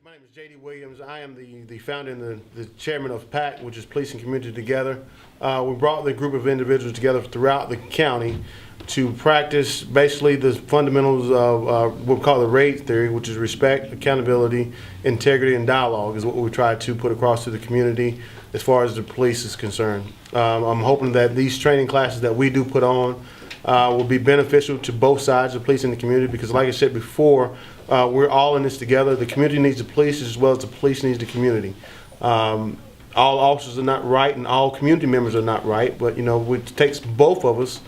My name is J.D. Williams. I am the founder and the chairman of P.A.C.T, which is Police and Community Together. We brought the group of individuals together throughout the county to practice basically the fundamentals of what we call the RAID theory, which is respect, accountability, integrity, and dialogue is what we try to put across to the community as far as the police is concerned. I'm hoping that these training classes that we do put on will be beneficial to both sides, the police and the community, because like I said before, we're all in this together. The community needs the police as well as the police needs the community. All officers are not right and all community members are not right, but it takes both of us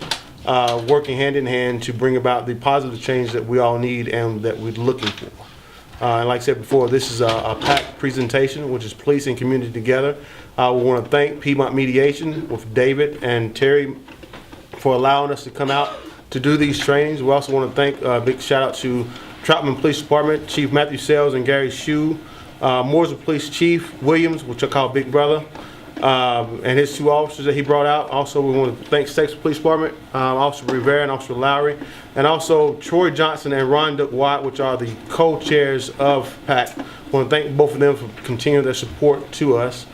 working hand in hand to bring about the positive change that we all need and that we're looking for. And like I said before, this is a P.A.C.T presentation, which is police and community together. We want to thank Piedmont Mediation with David and Terry for allowing us to come out to do these trainings. We also want to thank a big shout out to Troutman Police Department, Chief Matthew Sells and Gary Shue, Mooresville Police Chief Williams, which I call Big Brother, and his two officers that he brought out. Also, we want to thank Sexton Police Department, Officer Rivera and Officer Lowry, and also Troy Johnson and Ron Duck Watt, which are the co-chairs of P.A.C.T. I want to thank both of them for continuing their support to us.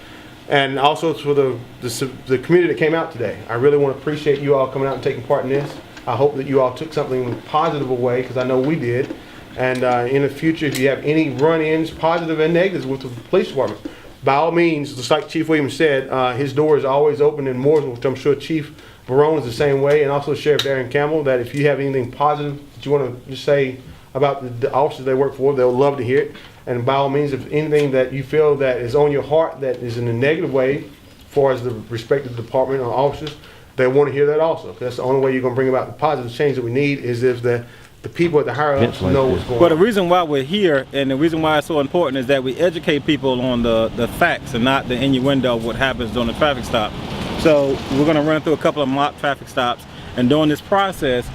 And also for the community that came out today. I really want to appreciate you all coming out and taking part in this. I hope that you all took something positive away, because I know we did. And in the future, if you have any run-ins, positive and negatives with the police department, by all means, just like Chief Williams said, his door is always open in Mooresville, which I'm sure Chief Barone is the same way, and also Sheriff Darren Campbell, that if you have anything positive that you want to just say about the officers they work for, they'll love to hear it. And by all means, if anything that you feel that is on your heart that is in a negative way, as far as the respective department or officers, they want to hear that also. That's the only way you're going to bring about the positive change that we need, is if the people at the higher ups know what's going on. Well, the reason why we're here and the reason why it's so important is that we educate people on the facts and not the innuendo of what happens during the traffic stop. So we're going to run through a couple of mock traffic stops, and during this process,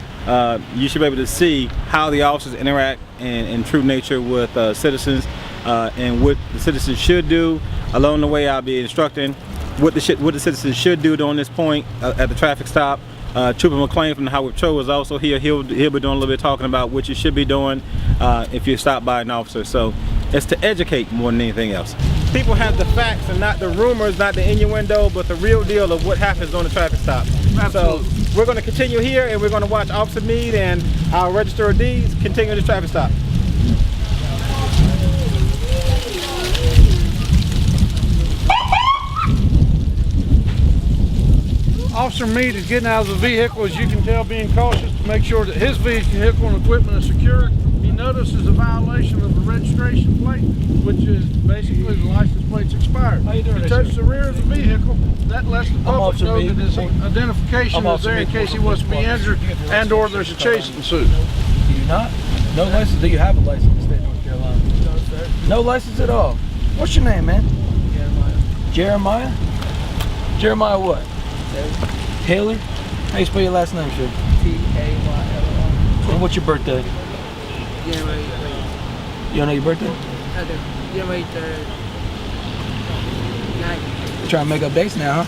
you should be able to see how the officers interact in true nature with citizens, and what the citizens should do. Along the way, I'll be instructing what the citizens should do during this point at the traffic stop. Trooper McLean from the Highway Patrol is also here. He'll be doing a little bit talking about what you should be doing if you're stopped by an officer. So it's to educate more than anything else. People have the facts and not the rumors, not the innuendo, but the real deal of what happens on the traffic stop. Absolutely. So we're going to continue here, and we're going to watch Officer Meade and our Register of Deeds continue the traffic stop. Officer Meade is getting out of the vehicle, as you can tell, being cautious to make sure that his vehicle and equipment is secure. He notices a violation of the registration plate, which is basically the license plate's expired. How you doing, he touched the rear of the vehicle. That lets the public know that his identification is there in case he wants to be injured and or there's a chase ensued. Do you not? No license? Do you have a license in the state of North Carolina? No, sir. No license at all? What's your name, man? Jeremiah. Jeremiah? Jeremiah what? Haley? How you spell your last name, sir? T-A-Y-L-Y. And what's your birthday? January 3rd. You don't know your birthday? I do. January 3rd. 9th. You're trying to make up dates now, huh?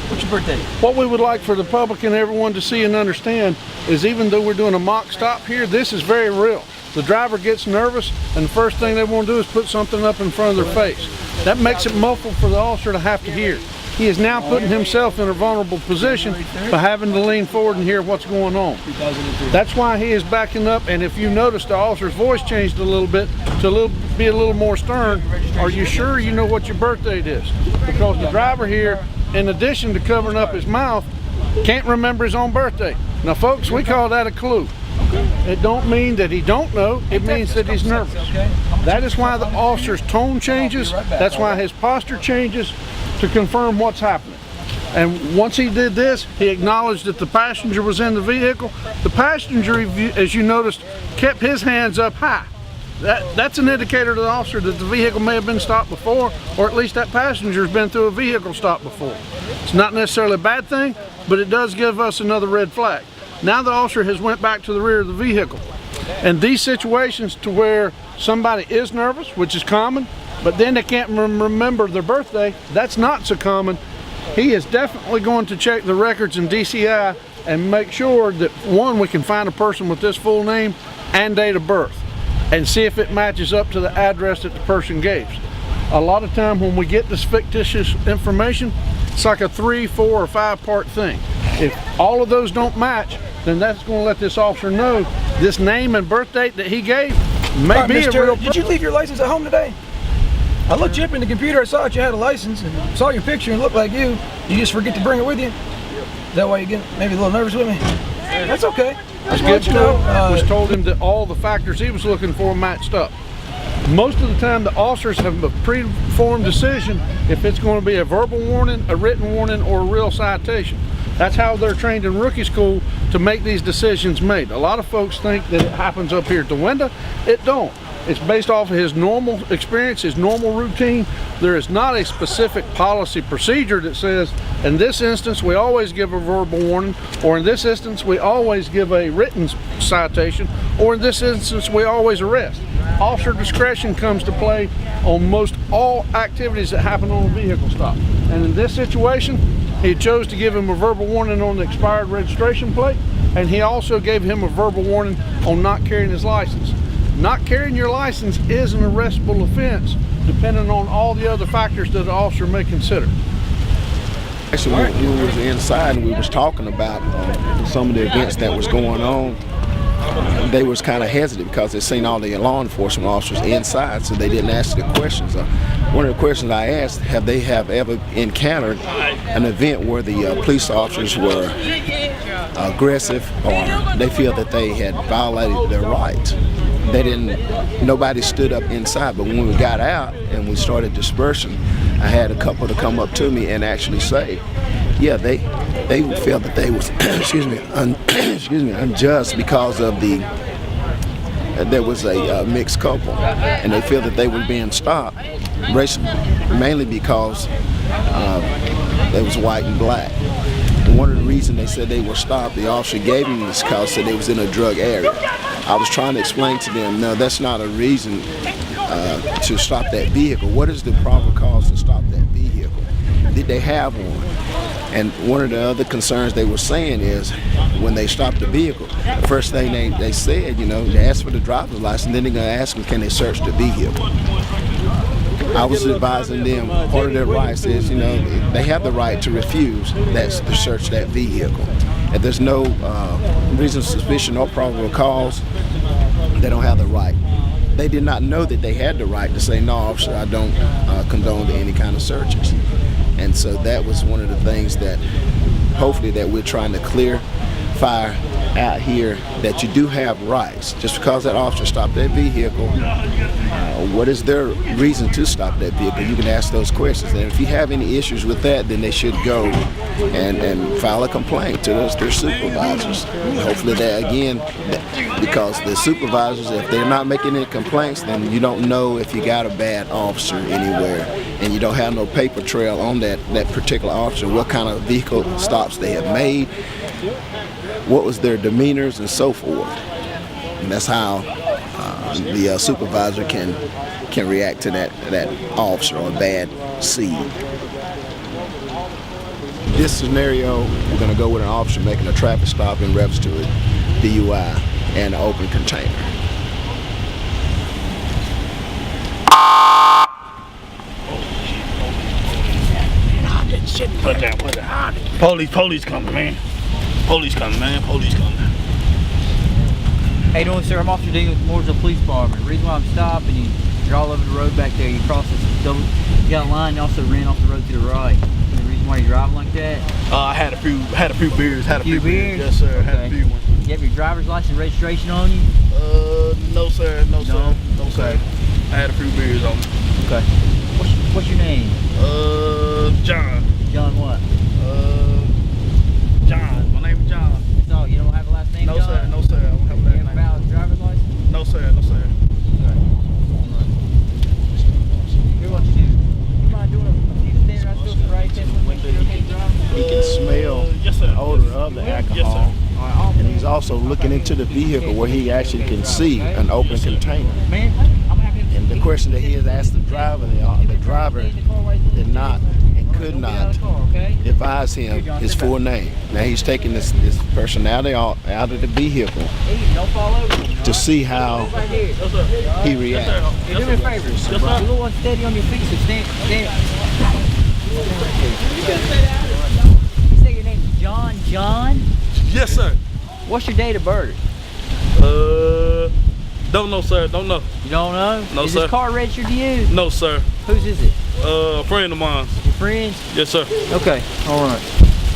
What's your birthday? What we would like for the public and everyone to see and understand is, even though we're doing a mock stop here, this is very real. The driver gets nervous, and the first thing they want to do is put something up in front of their face. That makes it muffled for the officer to have to hear. He is now putting himself in a vulnerable position by having to lean forward and hear what's going on. That's why he is backing up, and if you notice, the officer's voice changed a little bit to be a little more stern. Are you sure you know what your birth date is? Because the driver here, in addition to covering up his mouth, can't remember his own birthday. Now folks, we call that a clue. It don't mean that he don't know, it means that he's nervous. That is why the officer's tone changes, that's why his posture changes, to confirm what's happening. And once he did this, he acknowledged that the passenger was in the vehicle. The passenger, as you noticed, kept his hands up high. That's an indicator to the officer that the vehicle may have been stopped before, or at least that passenger's been through a vehicle stop before. It's not necessarily a bad thing, but it does give us another red flag. Now the officer has went back to the rear of the vehicle. And these situations to where somebody is nervous, which is common, but then they can't remember their birthday, that's not so common. He is definitely going to check the records in DCI and make sure that, one, we can find a person with this full name and date of birth. and see if it matches up to the address that the person gave. A lot of time when we get this fictitious information, it's like a 3, 4, or 5 part thing. If all of those don't match, then that's going to let this officer know this name and birth date that he gave may All right, be a Mr. real Did you leave your license at home today? I looked you up in the computer, I saw that you had a license and saw your picture and it looked like you. You just forget to bring it with you? Is that why you get maybe a little nervous with me? That's okay. Let's Just get let you know. was told him that all the factors he was looking for matched up. Most of the time the officers have a pre-formed decision if it's going to be a verbal warning, a written warning, or a real citation. That's how they're trained in rookie school to make these decisions made. A lot of folks think that it happens up here at the window. It don't. It's based off of his normal experience, his normal routine. There is not a specific policy procedure that says, in this instance, we always give a verbal warning, or in this instance, we always give a written citation, or in this instance, we always arrest. Officer discretion comes to play on most all activities that happen on a vehicle stop. And in this situation, he chose to give him a verbal warning on the expired registration plate, and he also gave him a verbal warning on not carrying his license. Not carrying your license is an arrestable offense, depending on all the other factors that the officer may consider. Actually, when we was inside and we was talking about some of the events that was going on, they was kind of hesitant because they seen all the law enforcement officers inside, so they didn't ask the questions. One of the questions I asked, have they ever encountered an event where the police officers were aggressive or they feel that they had violated their rights? Nobody stood up inside, but when we got out and we started dispersing, I had a couple to come up to me and actually say, yeah, they felt that they was unjust because of there was a mixed couple, and they feel that they were being stopped mainly because they was white and black. And one of the reasons they said they were stopped, the officer gave them this cause, said they was in a drug area. I was trying to explain to them, no, that's not a reason to stop that vehicle. What is the proper cause to stop that vehicle? Did they have one? And one of the other concerns they were saying is when they stopped the vehicle, the first thing they said, they asked for the driver's license, then they're going to ask them, can they search the vehicle? I was advising them, part of their rights is, they have the right to refuse to search that vehicle. If there's no reason, suspicion, or probable cause, they don't have the right. They did not know that they had the right to say, no, officer, I don't condone any kind of searches. And so that was one of the things that hopefully that we're trying to clarify out here, that you do have rights. Just because that officer stopped that vehicle, what is their reason to stop that vehicle? You can ask those questions. And if you have any issues with that, then they should go and file a complaint to their supervisors. Hopefully that, again, because the supervisors, if they're not making any complaints, then you don't know if you got a bad officer anywhere, and you don't have no paper trail on that particular officer, what kind of vehicle stops they have made, what was their demeanors, and so forth. And that's how the supervisor can react to that officer or bad seed. This scenario, we're going to go with an officer making a traffic stop in reference to a DUI and an open container. Put that. Police coming, man. Police coming. How you doing, sir? I'm Officer Dean with Mooresville Police Department. The reason why I'm stopping you're all over the road back there. You cross this double, you got a line, you also ran off the road to the right. The reason why you're driving like that? I had a few beers. Yes, sir. Okay. Had a few ones. You have your driver's license registration on you? No, sir. No, sir. Okay. I had a few beers on me. Okay. What's your name? John. John what? John. My name is John. That's all. You don't have a last name, No, John? sir. No, sir. I don't have a You last have a name. valid driver's license? No, sir. No, sir. Here's what you do. You mind doing a few standard right still for right test? Make sure you're okay driving? He can smell Yes, sir. the odor of the Yes, alcohol. sir. And he's also looking into the vehicle where he actually can see an open container. Man, I'm happy to And the question that he has asked the driver, the driver did not could Don't get out not of the car, okay? advise him Here, John, his step full back. name. Now he's taking this personality out of the vehicle Hey, don't fall over me, to see how right here. he reacts. Hey, do me a favor. Be a little unsteady on your feet, so stand. You say your name is John? Yes, sir. What's your date of birth? Don't know, sir. Don't know. You don't know? No, is sir. this car registered to you? No, sir. Whose is it? A friend of mine. Your friend's? Yes, sir. Okay, alright.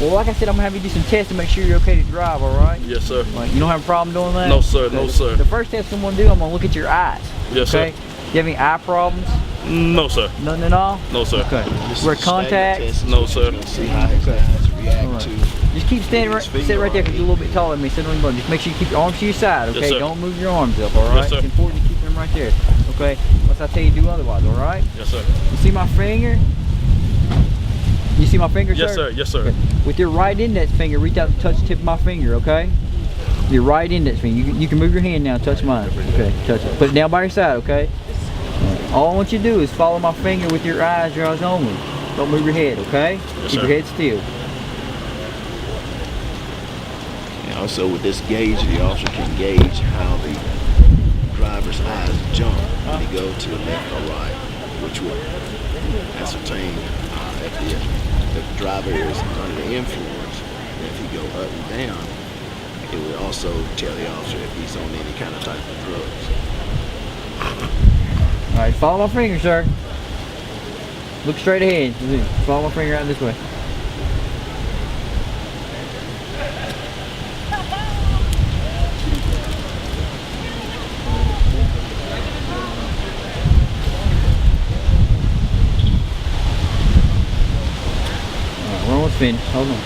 Well, like I said, I'm gonna have you do some tests to make sure you're okay to drive, alright? Yes, sir. Like, you don't have a problem doing that? No, sir. Okay. No, sir. The first test I'm gonna do, I'm gonna look at your eyes. Yes, okay? sir. You have any eye problems? No, sir. Nothing at all? No, sir. Okay. This Wear is a staggered contacts? test. No, sir. See how his eyes react Alright. to. Just keep standing right, His finger sit right there on because you're a little bit taller than me. Sit on your button. Just make sure you keep your arms to your side, okay? Yes, sir. Don't move your arms up, alright? Yes, sir. It's important to keep them right there, okay? Unless I tell you to do otherwise, alright? Yes, sir. You see my finger? You see my finger, Yes, sir. Yes, sir. With your right index finger, reach out and touch the tip of my finger, okay? Your right index finger. You can move your hand now, touch mine. Okay, touch it. Put it down by your side, okay? All I want you to do is follow my finger with your eyes only. Don't move your head, okay? Yes, Keep sir. your head still. And also with this gauge, the officer can gauge how the driver's eyes jump when he goes to the left or right, which will ascertain if the driver is under the influence. And if he go up and down, it will also tell the officer if he's on any kind of type of drugs. Alright, follow my finger, sir. Look straight ahead. Follow my finger out this way. Alright, we're almost finished. Hold on.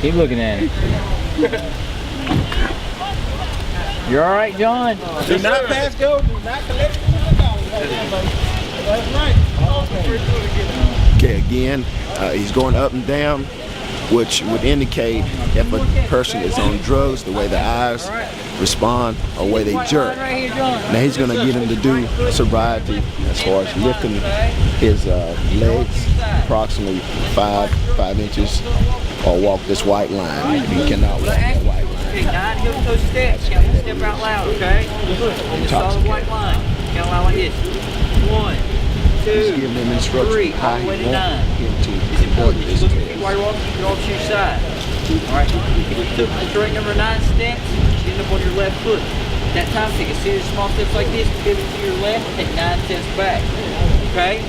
Keep looking at it. You alright, John? Do not pass go. Do not collect from the dog. That's right. Okay, again, he's going up and down, which would indicate if a person is on drugs, the way the eyes respond or the way they jerk. Right here, John. Now he's going to get him to do sobriety as far as lifting his legs approximately 5 inches or walk this white line. He cannot walk that white line. Okay, 9, go to those steps. Count one step out loud, okay? In the solid white line. Count out like this. 1, 2, He's giving him instructions 3, how all the way he to 9. wants him to It's conduct important that this you look at test. while you're walking, keep it off to your side. Alright, if you took the straight number 9 steps, you end up on your left foot. At that time, take a series of small steps like this, pivot to your left, take 9 steps back. Okay?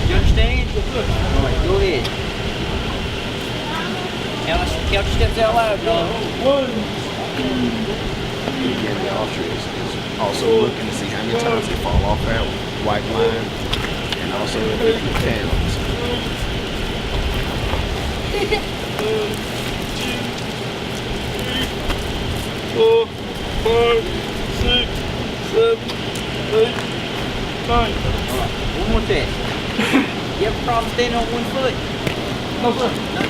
You understand? Alright, go ahead. Count your steps out loud, John. Again, the officer is also looking to see how many times they fall off that white line and also if he counts. 4, 5, 6, 7, 8, 9. One more test. You have a problem standing on one foot? No, sir. No.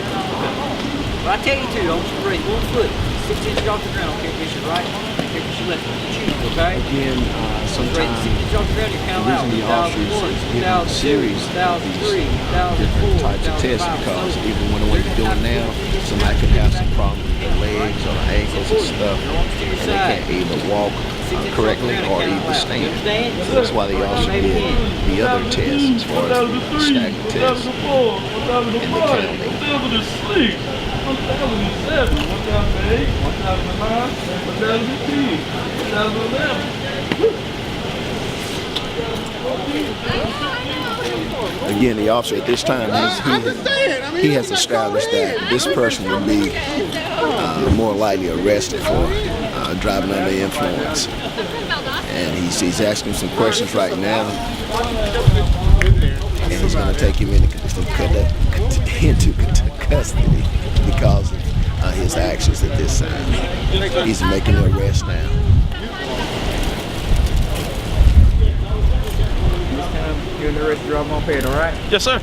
Well, I tell you to, I want you to raise one foot 6 inches off the ground. I don't care if it's your right, I don't care if it's your left. You choose, okay? Again, Raise sometimes 6 inches off the ground, you count the out. reason the officers is giving a 2001, series of 2003, these different types of tests because even when what you're doing now, somebody could have some problem with their legs or ankles and stuff, and they can't either walk correctly or either stand. So that's why the officer did the other tests as far as the staggered test and the counting. 1006, 1007, 1008, 1009, 1010, 1011. Again, the officer at this time, he has established that this person would be more likely arrested for driving under the influence. And he's asking some questions right now. And he's going to take him into custody because of his actions at this time. He's making an arrest now. You're in the rest of your moped, all right? Yes, sir.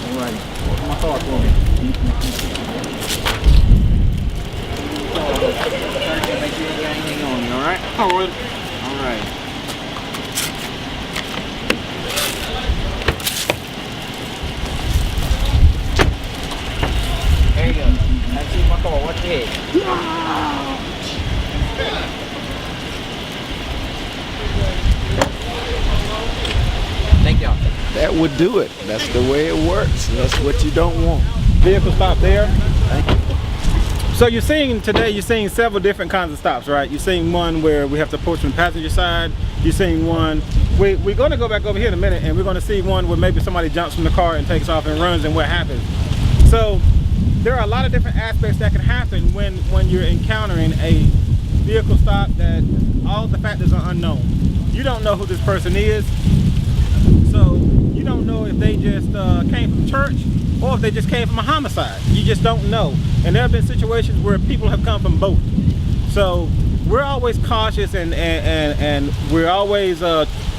All right. My car for me. Make sure you got anything on you, alright? Alright. Alright. There you go. That's in my car. Watch your head. Thank y'all. That would do it. That's the way it works. That's what you don't want. Vehicle stop there. So you're seeing several different kinds of stops, right? You're seeing one where we have to approach from the passenger side. You're seeing one, we're going to go back over here in a minute, and we're going to see one where maybe somebody jumps from the car and takes off and runs, and what happens. So there are a lot of different aspects that can happen when you're encountering a vehicle stop that all the factors are unknown. You don't know who this person is, so you don't know if they just came from church or if they just came from a homicide. You just don't know. And there have been situations where people have come from both. So we're always cautious and we're always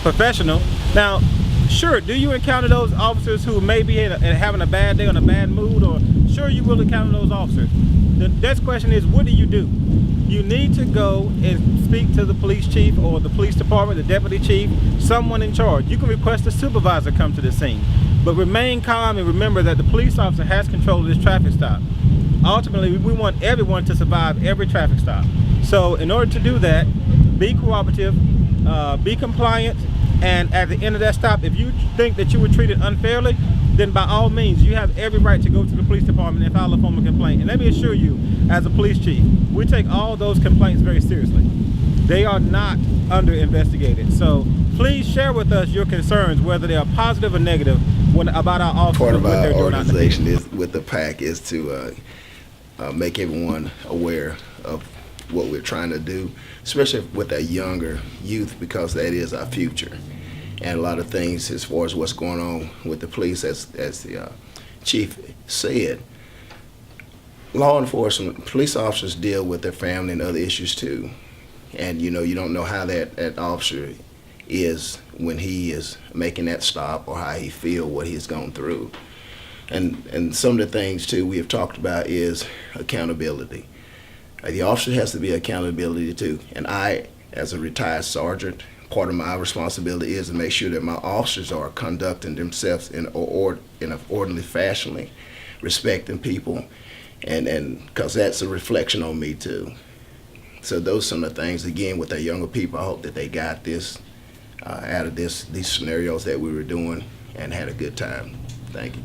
professional. Now, sure, do you encounter those officers who may be having a bad day, on a bad mood? Or sure, you will encounter those officers. The next question is, what do? You need to go and speak to the police chief or the police department, the deputy chief, someone in charge. You can request a supervisor come to the scene. But remain calm and remember that the police officer has control of this traffic stop. Ultimately, we want everyone to survive every traffic stop. So in order to do that, be cooperative, be compliant, and at the end of that stop, if you think that you were treated unfairly, then by all means, you have every right to go to the police department and file a formal complaint. And let me assure you, as a police chief, we take all those complaints very seriously. They are not under investigated. So please share with us your concerns, whether they are positive or negative, about our officers. Part of what our they're doing out there. organization is with the PAC is to make everyone aware of what we're trying to do, especially with our younger youth, because that is our future. And a lot of things as far as what's going on with the police, as the chief said, law enforcement, police officers deal with their family and other issues too. And you don't know how that officer is when he is making that stop, or how he feel, what he's gone through. And some of the things too we have talked about is accountability. The officer has to be accountability too. And I, as a retired sergeant, part of my responsibility is to make sure that my officers are conducting themselves in an orderly fashion, respecting people, and because that's a reflection on me too. So those are some of the things, again, with our younger people. I hope that they got this out of these scenarios that we were doing and had a good time. Thank you.